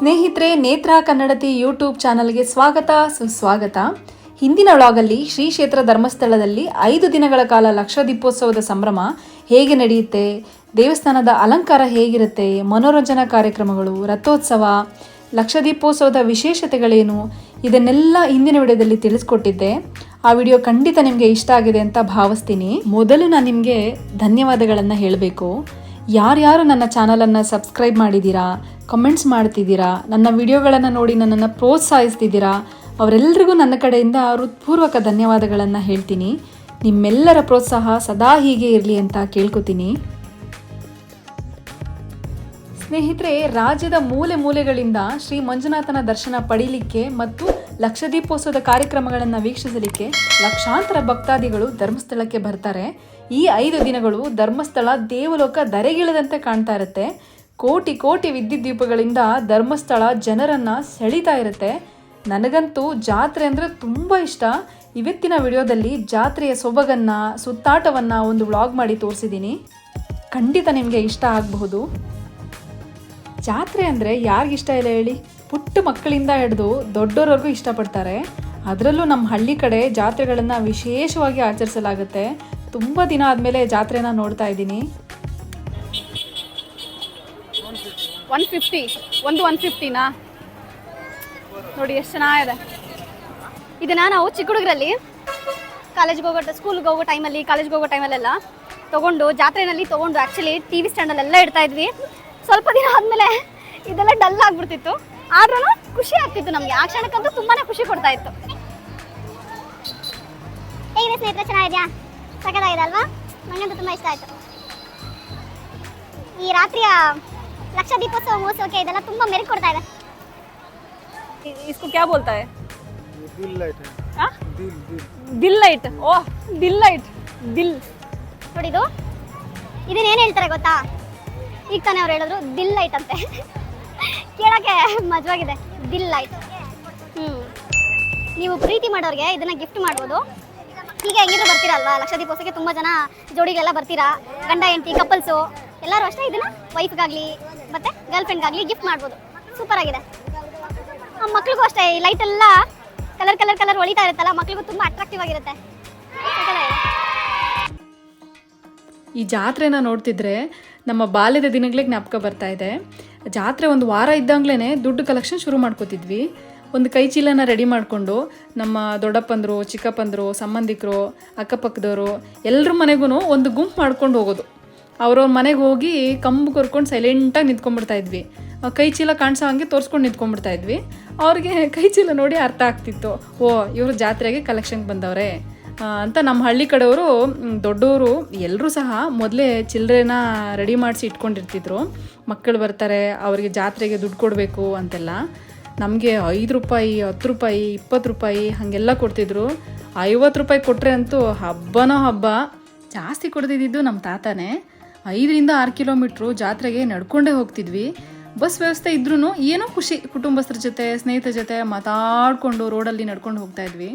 ಸ್ನೇಹಿತರೆ, ನೇತ್ರ ಕನ್ನಡತಿ ಯೂಟ್ಯೂಬ್ ಚಾನಲ್ಗೆ ಸ್ವಾಗತ ಸುಸ್ವಾಗತ. ಹಿಂದಿನ ವ್ಲಾಗಲ್ಲಿ ಶ್ರೀ ಕ್ಷೇತ್ರ ಧರ್ಮಸ್ಥಳದಲ್ಲಿ 5 ದಿನಗಳ ಕಾಲ ಲಕ್ಷ ದೀಪೋತ್ಸವದ ಸಂಭ್ರಮ ಹೇಗೆ ನಡೆಯುತ್ತೆ, ದೇವಸ್ಥಾನದ ಅಲಂಕಾರ ಹೇಗಿರುತ್ತೆ, ಮನೋರಂಜನಾ ಕಾರ್ಯಕ್ರಮಗಳು, ರಥೋತ್ಸವ, ಲಕ್ಷ ದೀಪೋತ್ಸವದ ವಿಶೇಷತೆಗಳೇನು, ಇದನ್ನೆಲ್ಲ ಹಿಂದಿನ ವಿಡಿಯೋದಲ್ಲಿ ತಿಳಿಸ್ಕೊಟ್ಟಿದ್ದೆ. ಆ ವಿಡಿಯೋ ಖಂಡಿತ ನಿಮಗೆ ಇಷ್ಟ ಆಗಿದೆ ಅಂತ ಭಾವಿಸ್ತೀನಿ. ಮೊದಲು ನಾನು ನಿಮಗೆ ಧನ್ಯವಾದಗಳನ್ನು ಹೇಳಬೇಕು. ಯಾರ್ಯಾರು ನನ್ನ ಚಾನಲನ್ನು ಸಬ್ಸ್ಕ್ರೈಬ್ ಮಾಡಿದ್ದೀರಾ, ಕಮೆಂಟ್ಸ್ ಮಾಡ್ತಿದ್ದೀರಾ, ನನ್ನ ವಿಡಿಯೋಗಳನ್ನು ನೋಡಿ ನನ್ನನ್ನು ಪ್ರೋತ್ಸಾಹಿಸ್ತಿದ್ದೀರಾ, ಅವರೆಲ್ಲರಿಗೂ ನನ್ನ ಕಡೆಯಿಂದ ಹೃತ್ಪೂರ್ವಕ ಧನ್ಯವಾದಗಳನ್ನು ಹೇಳ್ತೀನಿ. ನಿಮ್ಮೆಲ್ಲರ ಪ್ರೋತ್ಸಾಹ ಸದಾ ಹೀಗೆ ಇರಲಿ ಅಂತ ಕೇಳ್ಕೊತೀನಿ. ಸ್ನೇಹಿತರೆ, ರಾಜ್ಯದ ಮೂಲೆ ಮೂಲೆಗಳಿಂದ ಶ್ರೀ ಮಂಜುನಾಥನ ದರ್ಶನ ಪಡೀಲಿಕ್ಕೆ ಮತ್ತು ಲಕ್ಷ ದೀಪೋತ್ಸವದ ಕಾರ್ಯಕ್ರಮಗಳನ್ನು ವೀಕ್ಷಿಸಲಿಕ್ಕೆ ಲಕ್ಷಾಂತರ ಭಕ್ತಾದಿಗಳು ಧರ್ಮಸ್ಥಳಕ್ಕೆ ಬರ್ತಾರೆ. ಈ 5 ದಿನಗಳು ಧರ್ಮಸ್ಥಳ ದೇವಲೋಕ ಧರೆಗಿಳದಂತೆ ಕಾಣ್ತಾ ಇರುತ್ತೆ. ಕೋಟಿ ಕೋಟಿ ವಿದ್ಯುತ್ ದೀಪಗಳಿಂದ ಧರ್ಮಸ್ಥಳ ಜನರನ್ನು ಸೆಳೀತಾ ಇರುತ್ತೆ. ನನಗಂತೂ ಜಾತ್ರೆ ಅಂದರೆ ತುಂಬ ಇಷ್ಟ. ಇವತ್ತಿನ ವಿಡಿಯೋದಲ್ಲಿ ಜಾತ್ರೆಯ ಸೊಬಗನ್ನು, ಸುತ್ತಾಟವನ್ನು ಒಂದು ವ್ಲಾಗ್ ಮಾಡಿ ತೋರಿಸಿದ್ದೀನಿ. ಖಂಡಿತ ನಿಮಗೆ ಇಷ್ಟ ಆಗಬಹುದು. ಜಾತ್ರೆ ಅಂದರೆ ಯಾರಿಗಿಷ್ಟ ಇಲ್ಲ ಹೇಳಿ? ಪುಟ್ಟ ಮಕ್ಕಳಿಂದ ಹಿಡಿದು ದೊಡ್ಡೋರವರೆಗೂ ಇಷ್ಟಪಡ್ತಾರೆ. ಅದರಲ್ಲೂ ನಮ್ಮ ಹಳ್ಳಿ ಕಡೆ ಜಾತ್ರೆಗಳನ್ನು ವಿಶೇಷವಾಗಿ ಆಚರಿಸಲಾಗುತ್ತೆ. ತುಂಬ ದಿನ ಆದಮೇಲೆ ಜಾತ್ರೆನ ನೋಡ್ತಾ ಇದ್ದೀನಿ. 150ನಾ ನೋಡಿ ಎಷ್ಟು ಚೆನ್ನಾಗಿದೆ. ಇದನ್ನ ನಾವು ಚಿಕ್ಕ ಹುಡುಗರಲ್ಲಿ ಸ್ಕೂಲ್ಗೆ ಹೋಗೋ ಟೈಮಲ್ಲಿ, ಕಾಲೇಜ್ಗೆ ಹೋಗೋ ಟೈಮಲ್ಲೆಲ್ಲ ತೊಗೊಂಡು ಜಾತ್ರೆಯಲ್ಲಿ ತೊಗೊಂಡು ಆ್ಯಕ್ಚುಲಿ TV ಸ್ಟ್ಯಾಂಡಲ್ಲೆಲ್ಲ ಇಡ್ತಾ ಇದ್ವಿ. ಸ್ವಲ್ಪ ದಿನ ಆದಮೇಲೆ ಇದೆಲ್ಲ ಡಲ್ ಆಗಿಬಿಡ್ತಿತ್ತು. ಆದ್ರೂ ಖುಷಿ ಆಗ್ತಿತ್ತು ನಮಗೆ. ಆ ಕ್ಷಣಕ್ಕಂತೂ ತುಂಬಾ ಖುಷಿ ಕೊಡ್ತಾ ಇತ್ತು. ಹೇಗಿದೆ ಸ್ನೇಹಿತರೆ, ಚೆನ್ನಾಗಿದೆಯಾ? ಸಖತ್ತಾಗಿದೆ ಅಲ್ವಾ? ನನಗಂತೂ ತುಂಬ ಇಷ್ಟ ಆಯಿತು. ಈ ರಾತ್ರಿಯ ಲಕ್ಷ ದೀಪೋತ್ಸವ ಮಹೋತ್ಸವಕ್ಕೆ ಇದೆಲ್ಲ ತುಂಬ ಮೆರುಗು ಕೊಡ್ತಾ ಇದೆ. इसको क्या बोलता है? दिल लाइट है. हाँ? दिल दिल लाइट. ओह, दिल लाइट. दिल. ನೋಡಿದು ಇದನ್ನೇನು ಹೇಳ್ತಾರೆ ಗೊತ್ತಾ? ಈಗ ತಾನೇ ಅವ್ರು ಹೇಳಿದ್ರು ದಿಲ್ ಲೈಟ್ ಅಂತೆ. ಕೇಳೋಕ್ಕೆ ಮಜವಾಗಿದೆ. ದಿಲ್ ಲೈಟ್. ನೀವು ಪ್ರೀತಿ ಮಾಡೋರಿಗೆ ಇದನ್ನು ಗಿಫ್ಟ್ ಮಾಡ್ಬೋದು. ಹೀಗೆ ಹೆಂಗಿದ್ರು ಬರ್ತೀರಲ್ವಾ ಲಕ್ಷ ದೀಪೋತ್ಸವಕ್ಕೆ, ತುಂಬ ಜನ ಜೋಡಿಗಳೆಲ್ಲ ಬರ್ತೀರಾ, ಗಂಡ ಹೆಂಡತಿ ಕಪಲ್ಸು ಎಲ್ಲರೂ ಅಷ್ಟೇ. ಇದನ್ನು ವೈಫ್ಗಾಗಲಿ ಮತ್ತು ಗರ್ಲ್ ಫ್ರೆಂಡ್ಗಾಗಲಿ ಗಿಫ್ಟ್ ಮಾಡ್ಬೋದು. ಸೂಪರ್ ಆಗಿದೆ. ಮಕ್ಳಿಗೂ ಅಷ್ಟೇ ಈ ಲೈಟ್ ಎಲ್ಲ ಕಲರ್ ಹೊಳಿತಾ ಇರುತ್ತಲ್ಲ, ಮಕ್ಳಿಗೂ ತುಂಬ ಅಟ್ರಾಕ್ಟಿವ್ ಆಗಿರುತ್ತೆ. ಈ ಜಾತ್ರೆನ ನೋಡ್ತಿದ್ರೆ ನಮ್ಮ ಬಾಲ್ಯದ ದಿನಗಳಿಗೆ ಜ್ಞಾಪಕ ಬರ್ತಾ ಇದೆ. ಜಾತ್ರೆ ಒಂದು ವಾರ ಇದ್ದಂಗ್ಲೇ ದುಡ್ಡು ಕಲೆಕ್ಷನ್ ಶುರು ಮಾಡ್ಕೋತಿದ್ವಿ. ಒಂದು ಕೈ ಚೀಲನ ರೆಡಿ ಮಾಡಿಕೊಂಡು ನಮ್ಮ ದೊಡ್ಡಪ್ಪಂದರು, ಚಿಕ್ಕಪ್ಪಂದರು, ಸಂಬಂಧಿಕರು, ಅಕ್ಕಪಕ್ಕದವರು ಎಲ್ಲರ ಮನೆಗೂ ಒಂದು ಗುಂಪು ಮಾಡ್ಕೊಂಡು ಹೋಗೋದು. ಅವ್ರವ್ರ ಮನೆಗೆ ಹೋಗಿ ಕಂಬು ಕೊರ್ಕೊಂಡು ಸೈಲೆಂಟಾಗಿ ನಿಂತ್ಕೊಂಡ್ಬಿಡ್ತಾ ಇದ್ವಿ. ಕೈ ಚೀಲ ಕಾಣಿಸೋ ಹಂಗೆ ತೋರಿಸ್ಕೊಂಡು ನಿಂತ್ಕೊಂಡ್ಬಿಡ್ತಾ ಇದ್ವಿ. ಅವ್ರಿಗೆ ಕೈ ಚೀಲ ನೋಡಿ ಅರ್ಥ ಆಗ್ತಿತ್ತು, ಓ ಇವರು ಜಾತ್ರೆಗೆ ಕಲೆಕ್ಷನ್ಗೆ ಬಂದವ್ರೆ ಅಂತ. ನಮ್ಮ ಹಳ್ಳಿ ಕಡೆಯವರು ದೊಡ್ಡವರು ಎಲ್ಲರೂ ಸಹ ಮೊದಲೇ ಚಿಲ್ಲರೆನ ರೆಡಿ ಮಾಡಿಸಿ ಇಟ್ಕೊಂಡಿರ್ತಿದ್ರು. ಮಕ್ಕಳು ಬರ್ತಾರೆ, ಅವರಿಗೆ ಜಾತ್ರೆಗೆ ದುಡ್ಡು ಕೊಡಬೇಕು ಅಂತೆಲ್ಲ. ನಮಗೆ 5 ರೂಪಾಯಿ, 10 ರೂಪಾಯಿ, 20 ರೂಪಾಯಿ ಹಾಗೆಲ್ಲ ಕೊಡ್ತಿದ್ರು. 50 ರೂಪಾಯಿ ಕೊಟ್ಟರೆ ಅಂತೂ ಹಬ್ಬನೋ ಹಬ್ಬ. ಜಾಸ್ತಿ ಕೊಡ್ತಿದ್ದು ನಮ್ಮ ತಾತನೇ. 5-6 ಕಿಲೋಮೀಟ್ರು ಜಾತ್ರೆಗೆ ನಡ್ಕೊಂಡೇ ಹೋಗ್ತಿದ್ವಿ. ಬಸ್ ವ್ಯವಸ್ಥೆ ಇದ್ರೂ ಏನೋ ಖುಷಿ, ಕುಟುಂಬಸ್ಥರ ಜೊತೆ, ಸ್ನೇಹಿತರ ಜೊತೆ ಮಾತಾಡಿಕೊಂಡು ರೋಡಲ್ಲಿ ನಡ್ಕೊಂಡು ಹೋಗ್ತಾ ಇದ್ವಿ.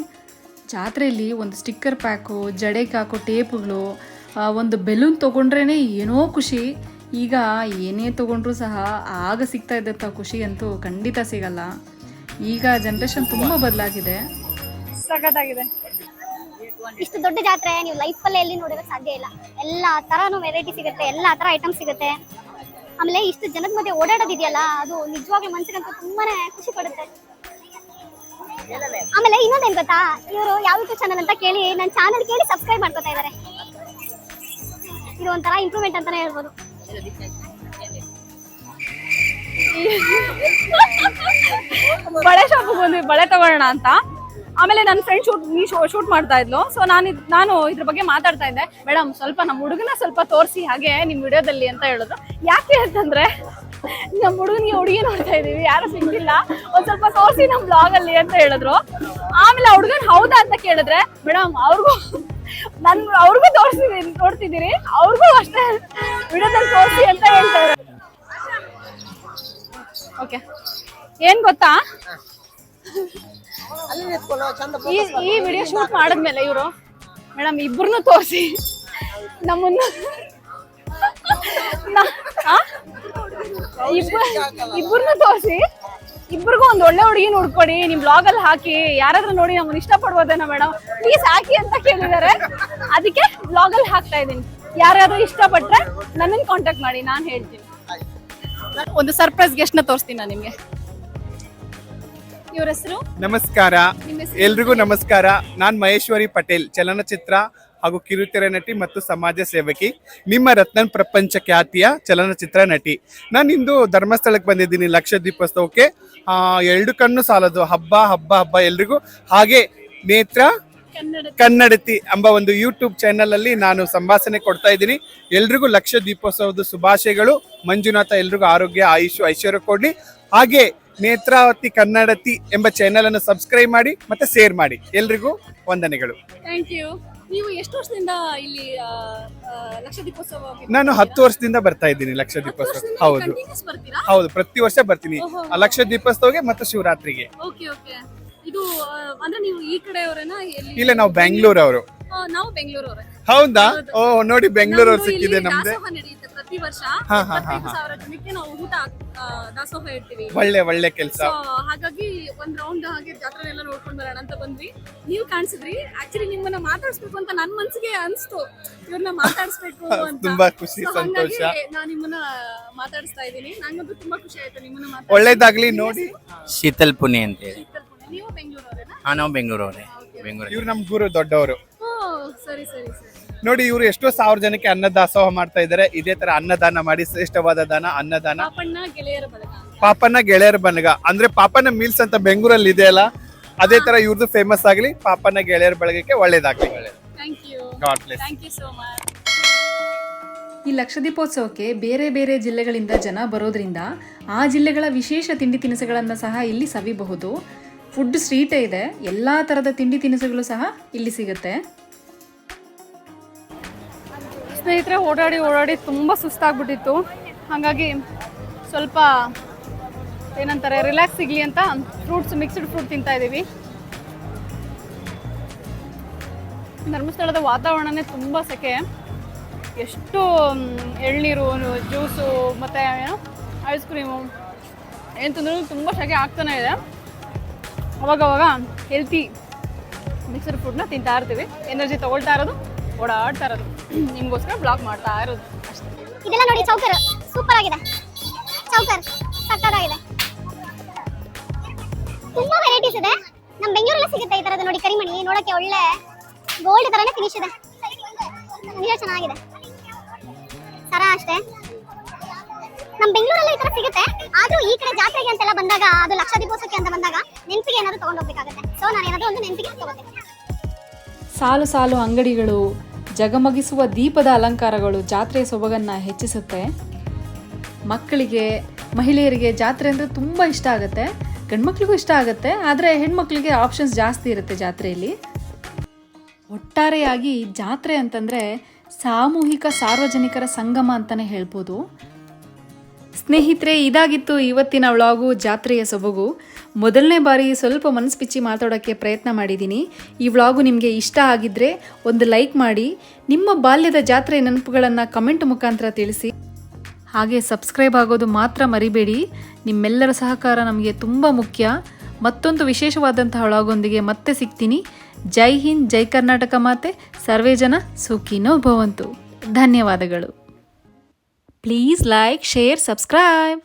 ಜಾತ್ರೆಯಲ್ಲಿ ಒಂದು ಸ್ಟಿಕ್ಕರ್ ಪ್ಯಾಕು, ಜಡೆಗೆ ಹಾಕೋ ಟೇಪುಗಳು, ಒಂದು ಬೆಲೂನ್ ತೊಗೊಂಡ್ರೇ ಏನೋ ಖುಷಿ. ಈಗ ಏನೇ ತೊಗೊಂಡ್ರೂ ಸಹ ಆಗ ಸಿಗ್ತಾ ಇದ್ದಂಥ ಖುಷಿ ಅಂತೂ ಖಂಡಿತ ಸಿಗಲ್ಲ. ಈಗ ಜನ್ರೇಷನ್ ತುಂಬ ಬದಲಾಗಿದೆ. ಸಖತ್ತಾಗಿದೆ. ಇಷ್ಟು ದೊಡ್ಡ ಜಾತ್ರೆ ನೀವು ಲೈಫಲ್ಲೇ ಎಲ್ಲಿ ನೋಡೋಕ್ಕೆ ಸಾಧ್ಯ ಇಲ್ಲ. ಎಲ್ಲ ಥರನೂ ವೆರೈಟಿ ಸಿಗುತ್ತೆ, ಎಲ್ಲ ಥರ ಐಟಮ್ ಸಿಗುತ್ತೆ. ಆಮೇಲೆ ಇಷ್ಟು ಜನದ ಮಧ್ಯೆ ಓಡಾಡೋದಿದೆಯಲ್ಲ, ಅದು ನಿಜವಾಗ್ಲೂ ಮನಸ್ಸಿಗಂತೂ ತುಂಬಾ ಖುಷಿ ಪಡುತ್ತೆ. ಆಮೇಲೆ ಇನ್ನೊಂದೇನು ಗೊತ್ತಾ, ಇವರು ಯಾವ ಯೂಟ್ಯೂಬ್ ಚಾನಲ್ ಅಂತ ಕೇಳಿ ನನ್ನ ಚಾನಲ್ ಕೇಳಿ ಸಬ್ಸ್ಕ್ರೈಬ್ ಮಾಡ್ಕೊತಾ ಇದ್ದಾರೆ. ಇದು ಒಂಥರ ಇಂಪ್ರೂವ್ಮೆಂಟ್ ಅಂತಾನೆ ಹೇಳ್ಬೋದು. ಬಳೆ ಶಾಪಿಗೆ ಬಂದ್ವಿ ಬಳೆ ತಗೊಳ್ಳೋಣ ಅಂತ. ಆಮೇಲೆ ನನ್ನ ಫ್ರೆಂಡ್ ಶೂಟ್ ಮಾಡ್ತಾ ಇದ್ಲು. ಸೊ ನಾನು ಇದ್ರ ಬಗ್ಗೆ ಮಾತಾಡ್ತಾ ಇದ್ದೆ. ಮೇಡಮ್ ಸ್ವಲ್ಪ ನಮ್ಮ ಹುಡುಗನ ಸ್ವಲ್ಪ ತೋರಿಸಿ ಹಾಗೆ ನಿಮ್ಮ ವಿಡಿಯೋದಲ್ಲಿ ಅಂತ ಹೇಳಿದ್ರು. ಯಾಕೆ ಅಂತಂದ್ರೆ ನಮ್ಮ ಹುಡುಗನಿಗೆ ಹುಡುಗಿ ನೋಡ್ತಾ ಇದೀವಿ, ಯಾರು ಸಿಗ್ಲಿಲ್ಲ, ಒಂದ್ ಸ್ವಲ್ಪ ತೋರಿಸಿ ನಮ್ಮ ಬ್ಲಾಗ್ ಅಲ್ಲಿ ಅಂತ ಹೇಳಿದ್ರು. ಆಮೇಲೆ ಆ ಹುಡುಗನ್ ಹೌದಾ ಅಂತ ಕೇಳಿದ್ರೆ, ಮೇಡಮ್ ಅವ್ರಿಗೂ ನೋಡ್ತಿದ್ದೀರಿ, ಅವ್ರಿಗೂ ಅಷ್ಟೇ ವಿಡಿಯೋದಲ್ಲಿ ತೋರಿಸಿ ಅಂತ ಹೇಳ್ತಾರೆ. ಓಕೆ, ಏನ್ ಗೊತ್ತಾ, ಈ ವಿಡಿಯೋ ಶೂಟ್ ಮಾಡಿದ್ಮೇಲೆ ಇವರು ಮೇಡಮ್ ಇಬ್ಬರನ್ನು ತೋರಿಸಿ ನಮ್ಮನ್ನ ಇಬ್ಬರನ್ನ ತೋರಿಸಿ ಇಬ್ಬರಿಗೂ ಒಂದು ಒಳ್ಳೆ ಹುಡುಗಿ ನೋಡ್ಕೊಡಿ, ನಿಮ್ ಬ್ಲಾಗ್ ಅಲ್ಲಿ ಹಾಕಿ, ಯಾರಾದ್ರೂ ನೋಡಿ ನಮ್ಮನ್ನ ಇಷ್ಟಪಡ್ಬೋದೇನೋ ಮೇಡಮ್, ಪ್ಲೀಸ್ ಹಾಕಿ ಅಂತ ಕೇಳಿದ್ದಾರೆ. ಅದಕ್ಕೆ ಬ್ಲಾಗ್ ಅಲ್ಲಿ ಹಾಕ್ತಾ ಇದ್ದೀನಿ. ಯಾರಾದ್ರೂ ಇಷ್ಟಪಟ್ರೆ ನನ್ನನ್ನು ಕಾಂಟ್ಯಾಕ್ಟ್ ಮಾಡಿ, ನಾನು ಹೇಳ್ತೀನಿ. ಒಂದು ಸರ್ಪ್ರೈಸ್ ಗೆಸ್ಟ್ ನ ತೋರಿಸ್ತೀನಿ ನಾನು ನಿಮ್ಗೆ. ಇವ್ರ ಹೆಸರು? ನಮಸ್ಕಾರ, ಎಲ್ರಿಗೂ ನಮಸ್ಕಾರ. ನಾನ್ ಮಹೇಶ್ವರಿ ಪಟೇಲ್, ಚಲನಚಿತ್ರ ಹಾಗೂ ಕಿರುತೆರೆ ನಟಿ ಮತ್ತು ಸಮಾಜ ಸೇವಕಿ, ನಿಮ್ಮ ರತ್ನನ್ ಪ್ರಪಂಚ ಖ್ಯಾತಿಯ ಚಲನಚಿತ್ರ ನಟಿ. ನಾನು ಇಂದು ಧರ್ಮಸ್ಥಳಕ್ಕೆ ಬಂದಿದ್ದೀನಿ ಲಕ್ಷದೀಪೋತ್ಸವಕ್ಕೆ. 2 ಕಣ್ಣು ಸಾಲದು, ಹಬ್ಬ ಹಬ್ಬ ಹಬ್ಬ ಎಲ್ರಿಗೂ. ಹಾಗೆ ನೇತ್ರ ಕನ್ನಡತಿ ಎಂಬ ಒಂದು ಯೂಟ್ಯೂಬ್ ಚಾನೆಲ್ ಅಲ್ಲಿ ನಾನು ಸಂಭಾಷಣೆ ಕೊಡ್ತಾ ಇದ್ದೀನಿ. ಎಲ್ರಿಗೂ ಲಕ್ಷ ದೀಪೋತ್ಸವದ ಶುಭಾಶಯಗಳು. ಮಂಜುನಾಥ ಎಲ್ರಿಗೂ ಆರೋಗ್ಯ, ಆಯುಷ್, ಐಶ್ವರ್ಯ ಕೊಡ್ಲಿ. ಹಾಗೆ ನೇತ್ರಾವತಿ ಕನ್ನಡತಿ ಎಂಬ ಚಾನೆಲ್ ಅನ್ನು ಸಬ್ಸ್ಕ್ರೈಬ್ ಮಾಡಿ ಮತ್ತೆ ಶೇರ್ ಮಾಡಿ. ಎಲ್ರಿಗೂ ವಂದನೆಗಳು. Thank you. ನೀವು ಎಷ್ಟು ವರ್ಷದಿಂದ ಇಲ್ಲಿ ಲಕ್ಷ ದೀಪೋತ್ಸವ? ನಾನು 10 ವರ್ಷದಿಂದ ಬರ್ತಾ ಇದ್ದೀನಿ ಲಕ್ಷ ದೀಪೋತ್ಸವ. ಹೌದು ಬರ್ತೀರಾ? ಹೌದು, ಪ್ರತಿ ವರ್ಷ ಬರ್ತೀನಿ ಲಕ್ಷ ದೀಪೋತ್ಸವಗೆ ಮತ್ತು ಶಿವರಾತ್ರಿಗೆ. Okay okay. ಇದು ಅಂದ್ರೆ ನೀವು ಈ ಕಡೆಯವರೇನಾ? ಇಲ್ಲ, ನಾವು ಬೆಂಗಳೂರವರು. ನಾವು ಬೆಂಗಳೂರವರೇ. ಹೌದಾ? ಓ ನೋಡಿ, ಬೆಂಗಳೂರವ್ರು ಸಿಕ್ಕಿದೆ ನಮ್ದೆ. ದಾಸೋಹ ನಡೆಯುತ್ತೆ ಪ್ರತಿ ವರ್ಷ. 25,000 ಜನಕ್ಕೆ ನಾವು ಊಟ ದಾಸೋಹ ಇಡ್ತೀವಿ. ಒಳ್ಳೆ ಕೆಲಸ. ಹಾಗಾಗಿ ಒಂದ್ ರೌಂಡ್ ಹಾಗೆ ಜಾತ್ರೆನೆಲ್ಲ ನೋಡ್ಕೊಂಡ್ ಬರೋಣ ಅಂತ ಬಂದ್ವಿ. ನೀವು ಕಾಣಿಸಿದ್ರಿ. ಆಕ್ಚುಲಿ ನಿಮ್ಮನ್ನ ಮಾತಾಡ್ಸ್ಬೇಕು ಅಂತ ನನ್ ಮನ್ಸಿಗೆ ಅನ್ಸ್ತು, ಇವ್ರನ್ನ ಮಾತಾಡ್ಸ್ಬೇಕು ಅಂತ. ತುಂಬಾ ಖುಷಿ, ಸಂತೋಷ. ನಾನು ನಿಮ್ಮನ್ನ ಮಾತಾಡಿಸ್ತಾ ಇದ್ದೀನಿ. ನಂಗಂತೂ ತುಂಬಾ ಖುಷಿ ಆಯ್ತು ನಿಮ್ಮನ್ನ ಒಳ್ಳೇದಾಗ್ಲಿ. ನೋಡಿ, ಶೀತಲ್ ಪುಣೆ ಅಂತ ಹೇಳಿ. ನೀವು ಬೆಂಗಳೂರವರೇನಾ? ನಾವು ಬೆಂಗಳೂರವರೇ. ಬೆಂಗಳೂರು. ಇವ್ರು ನಮ್ ಗುರು, ದೊಡ್ಡವರು. ಸರಿ ಸರಿ ಸರಿ. ನೋಡಿ, ಇವರು ಎಷ್ಟೋ 1000 ಜನಕ್ಕೆ ಅನ್ನದಾಸೋಹ ಮಾಡ್ತಾ ಇದ್ದಾರೆ. ಇದೇ ತರ ಅನ್ನದಾನ ಮಾಡಿ, ಶ್ರೇಷ್ಠವಾದ ದಾನ ಅನ್ನದಾನ. ಪಾಪಣ್ಣ ಗೆಳೆಯರ ಬಳಗ. ಪಾಪನ ಗೆಳೆಯರ ಬಳಗ ಅಂದ್ರೆ ಪಾಪನ ಮೀಲ್ಸ್ ಅಂತ ಬೆಂಗಳೂರಲ್ಲಿ ಇದೆ ಅಲ್ಲ, ಅದೇ ತರ ಇವ್ರದ್ದು ಫೇಮಸ್ ಆಗಲಿ. ಪಾಪನ ಗೆಳೆಯರ ಬಳಗಕ್ಕೆ ಒಳ್ಳೇದಾಗ್ಲಿ. Thank you. God bless. Thank you so much. ಈ ಲಕ್ಷದೀಪೋತ್ಸವಕ್ಕೆ ಬೇರೆ ಬೇರೆ ಜಿಲ್ಲೆಗಳಿಂದ ಜನ ಬರೋದ್ರಿಂದ ಆ ಜಿಲ್ಲೆಗಳ ವಿಶೇಷ ತಿಂಡಿ ತಿನಿಸುಗಳನ್ನು ಸಹ ಇಲ್ಲಿ ಸವಿಬಹುದು. ಫುಡ್ ಸ್ಟ್ರೀಟೇ ಇದೆ, ಎಲ್ಲ ಥರದ ತಿಂಡಿ ತಿನಿಸುಗಳು ಸಹ ಇಲ್ಲಿ ಸಿಗುತ್ತೆ. ಸ್ನೇಹಿತರೆ, ಓಡಾಡಿ ತುಂಬ ಸುಸ್ತಾಗ್ಬಿಟ್ಟಿತ್ತು. ಹಾಗಾಗಿ ಸ್ವಲ್ಪ ಏನಂತಾರೆ, ರಿಲ್ಯಾಕ್ಸ್ ಸಿಗಲಿ ಅಂತ ಮಿಕ್ಸ್ಡ್ ಫ್ರೂಟ್ ತಿಂತಾ ಇದ್ದೀವಿ. ಧರ್ಮಸ್ಥಳದ ವಾತಾವರಣನೇ ತುಂಬ ಸೆಕೆ. ಎಷ್ಟು ಎಳ್ನೀರು, ಜ್ಯೂಸು ಮತ್ತು ಏನು ಐಸ್ ಕ್ರೀಮು ಏನು ತಿಂದ್ರೂ ತುಂಬ ಸೆಕೆ ಆಗ್ತಾನೆ ಇದೆ. ಅವಾಗವಾಗ ಹೆಲ್ತಿ ಮಿಕ್ಸ್ಡ್ ಫುಡ್ನ ತಿಂತಾ ಇರ್ತೀವಿ. ಎನರ್ಜಿ ತೊಗೊಳ್ತಾ ಇರೋದು, ಓಡಾಡ್ತಾ ಇರೋದು, ನಿಮಗೋಸ್ಕರ ಬ್ಲಾಗ್ ಮಾಡ್ತಾ ಇರೋದು ಅಷ್ಟೇ. ಇದೆಲ್ಲ ನೋಡಿ, ಚೌಕರ್ ಸೂಪರ್ ಆಗಿದೆ. ಚೌಕರ್ ಸಕ್ಕತ್ತಾಗಿದೆ. ತುಂಬಾ ವೆರೈಟೀಸ್ ಇದೆ. ನಮ್ಮ ಬೆಂಗಳೂರಲ್ಲಿ ಸಿಗುತ್ತೆ ಈ ತರದ. ನೋಡಿ, ಕರಿಮಣಿ ನೋಡಕ್ಕೆ ಒಳ್ಳೆ ಗೋಲ್ಡ್ ತರನೇ ಫಿನಿಶ್ ಇದೆ. ನಿಜ ಚೆನ್ನಾಗಿದೆ. ಸರ ಅಷ್ಟೇ, ನಮ್ಮ ಬೆಂಗಳೂರಲ್ಲಿ ಈ ತರ ಸಿಗುತ್ತೆ. ಆದ್ರೂ ಈ ಕಡೆ ಜಾತ್ರೆಗೆ ಅಂತೆಲ್ಲ ಬಂದಾಗ, ಅದು ಲಕ್ಷ ದೀಪೋತ್ಸವಕ್ಕೆ ಅಂತ ಬಂದಾಗ ನೆನಪಿಗೆ ಏನಾದ್ರು ತಗೊಂಡು ಹೋಗ್ಬೇಕಾಗುತ್ತೆ. ಸೊ ನಾನು ಏನಾದ್ರು ಒಂದು ನೆನಪಿಗೆ ತಗೋತೀನಿ. ಸಾಲು ಸಾಲು ಅಂಗಡಿಗಳು, ಜಗಮಗಿಸುವ ದೀಪದ ಅಲಂಕಾರಗಳು ಜಾತ್ರೆಯ ಸೊಬಗನ್ನು ಹೆಚ್ಚಿಸುತ್ತೆ. ಮಕ್ಕಳಿಗೆ, ಮಹಿಳೆಯರಿಗೆ ಜಾತ್ರೆ ಅಂದರೆ ತುಂಬ ಇಷ್ಟ ಆಗುತ್ತೆ. ಗಂಡ್ಮಕ್ಳಿಗೂ ಇಷ್ಟ ಆಗುತ್ತೆ, ಆದರೆ ಹೆಣ್ಮಕ್ಳಿಗೆ ಆಪ್ಷನ್ಸ್ ಜಾಸ್ತಿ ಇರುತ್ತೆ ಜಾತ್ರೆಯಲ್ಲಿ. ಒಟ್ಟಾರೆಯಾಗಿ ಜಾತ್ರೆ ಅಂತಂದರೆ ಸಾಮೂಹಿಕ ಸಾರ್ವಜನಿಕರ ಸಂಗಮ ಅಂತಲೇ ಹೇಳ್ಬೋದು. ಸ್ನೇಹಿತರೆ, ಇದಾಗಿತ್ತು ಇವತ್ತಿನ ವ್ಲಾಗು, ಜಾತ್ರೆಯ ಸೊಬಗು. ಮೊದಲನೇ ಬಾರಿ ಸ್ವಲ್ಪ ಮನಸ್ಸು ಬಿಚ್ಚಿ ಮಾತಾಡೋಕ್ಕೆ ಪ್ರಯತ್ನ ಮಾಡಿದ್ದೀನಿ. ಈ ವ್ಲಾಗು ನಿಮಗೆ ಇಷ್ಟ ಆಗಿದ್ದರೆ ಒಂದು ಲೈಕ್ ಮಾಡಿ, ನಿಮ್ಮ ಬಾಲ್ಯದ ಜಾತ್ರೆ ನೆನಪುಗಳನ್ನು ಕಮೆಂಟ್ ಮುಖಾಂತರ ತಿಳಿಸಿ. ಹಾಗೆ ಸಬ್ಸ್ಕ್ರೈಬ್ ಆಗೋದು ಮಾತ್ರ ಮರಿಬೇಡಿ. ನಿಮ್ಮೆಲ್ಲರ ಸಹಕಾರ ನಮಗೆ ತುಂಬ ಮುಖ್ಯ. ಮತ್ತೊಂದು ವಿಶೇಷವಾದಂತಹ ವ್ಲಾಗೊಂದಿಗೆ ಮತ್ತೆ ಸಿಗ್ತೀನಿ. ಜೈ ಹಿಂದ್, ಜೈ ಕರ್ನಾಟಕ ಮಾತೆ. ಸರ್ವೇ ಜನ ಸುಖಿನೋ ಭವಂತು. ಧನ್ಯವಾದಗಳು. Please like, share, subscribe.